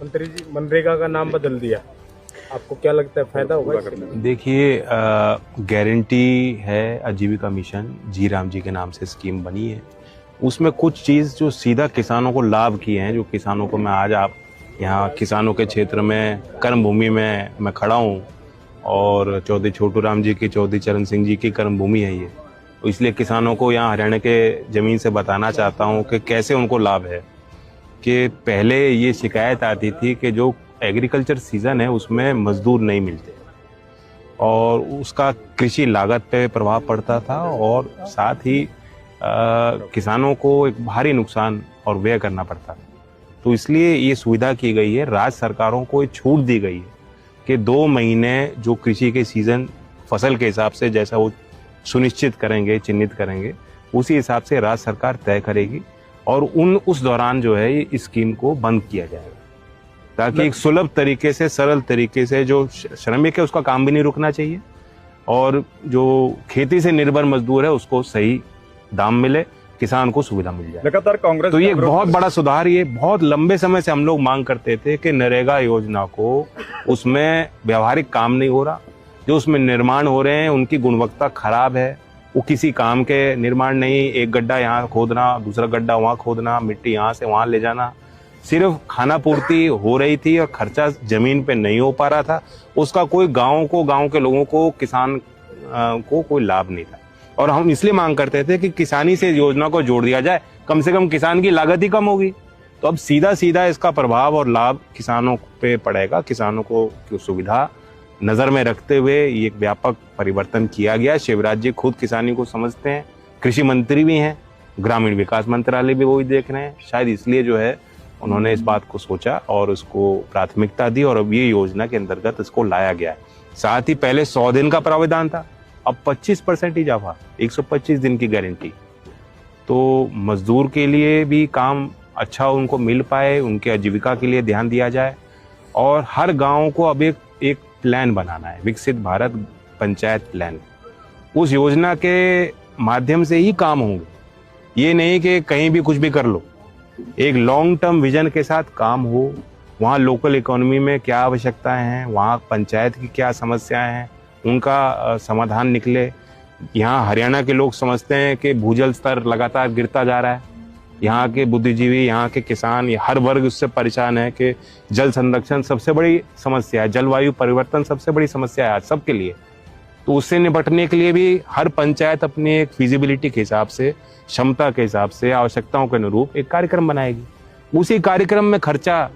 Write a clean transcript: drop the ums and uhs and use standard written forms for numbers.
मंत्री जी मनरेगा का नाम बदल दिया, आपको क्या लगता है फायदा होगा इससे? देखिए, गारंटी है आजीविका मिशन, जी राम जी के नाम से स्कीम बनी है। उसमें कुछ चीज़ जो सीधा किसानों को लाभ किए हैं, जो किसानों को मैं आज आप यहाँ किसानों के क्षेत्र में कर्म भूमि में मैं खड़ा हूँ और चौधरी छोटू राम जी की, चौधरी चरण सिंह जी की कर्म भूमि है ये, तो इसलिए किसानों को यहाँ हरियाणा के ज़मीन से बताना चाहता हूँ कि कैसे उनको लाभ है। कि पहले ये शिकायत आती थी कि जो एग्रीकल्चर सीज़न है उसमें मजदूर नहीं मिलते और उसका कृषि लागत पे प्रभाव पड़ता था और साथ ही किसानों को एक भारी नुकसान और व्यय करना पड़ता था। तो इसलिए ये सुविधा की गई है, राज्य सरकारों को ये छूट दी गई है कि 2 महीने जो कृषि के सीज़न फसल के हिसाब से जैसा वो सुनिश्चित करेंगे, चिन्हित करेंगे, उसी हिसाब से राज्य सरकार तय करेगी और उस दौरान जो है इस स्कीम को बंद किया जाएगा, ताकि एक सुलभ तरीके से, सरल तरीके से जो श्रमिक है उसका काम भी नहीं रुकना चाहिए और जो खेती से निर्भर मजदूर है उसको सही दाम मिले, किसान को सुविधा मिल जाए। लगातार कांग्रेस, तो ये बहुत बड़ा सुधार, ये बहुत लंबे समय से हम लोग मांग करते थे कि नरेगा योजना को, उसमें व्यवहारिक काम नहीं हो रहा, जो उसमें निर्माण हो रहे हैं उनकी गुणवत्ता खराब है, वो किसी काम के निर्माण नहीं, एक गड्ढा यहाँ खोदना, दूसरा गड्ढा वहाँ खोदना, मिट्टी यहाँ से वहाँ ले जाना, सिर्फ खाना पूर्ति हो रही थी और खर्चा जमीन पे नहीं हो पा रहा था, उसका कोई गांव के लोगों को, किसान को कोई लाभ नहीं था। और हम इसलिए मांग करते थे कि किसानी से योजना को जोड़ दिया जाए, कम से कम किसान की लागत ही कम होगी। तो अब सीधा सीधा इसका प्रभाव और लाभ किसानों पे पड़ेगा, किसानों को सुविधा नजर में रखते हुए ये एक व्यापक परिवर्तन किया गया। शिवराज जी खुद किसानी को समझते हैं, कृषि मंत्री भी हैं, ग्रामीण विकास मंत्रालय भी वही देख रहे हैं, शायद इसलिए जो है उन्होंने इस बात को सोचा और उसको प्राथमिकता दी और अब ये योजना के अंतर्गत इसको लाया गया है। साथ ही पहले 100 दिन का प्रावधान था, अब 25% इजाफा, 125 दिन की गारंटी। तो मजदूर के लिए भी काम अच्छा उनको मिल पाए, उनके आजीविका के लिए ध्यान दिया जाए और हर गांव को अब एक प्लान बनाना है, विकसित भारत पंचायत प्लान। उस योजना के माध्यम से ही काम होंगे, ये नहीं कि कहीं भी कुछ भी कर लो, एक लॉन्ग टर्म विजन के साथ काम हो। वहाँ लोकल इकोनॉमी में क्या आवश्यकताएं हैं, वहाँ पंचायत की क्या समस्याएं हैं, उनका समाधान निकले। यहाँ हरियाणा के लोग समझते हैं कि भूजल स्तर लगातार गिरता जा रहा है, यहाँ के बुद्धिजीवी, यहाँ के किसान, हर वर्ग उससे परेशान है कि जल संरक्षण सबसे बड़ी समस्या है, जलवायु परिवर्तन सबसे बड़ी समस्या है आज सबके लिए। तो उससे निपटने के लिए भी हर पंचायत अपनी एक फिजिबिलिटी के हिसाब से, क्षमता के हिसाब से, आवश्यकताओं के अनुरूप एक कार्यक्रम बनाएगी। उसी कार्यक्रम में खर्चा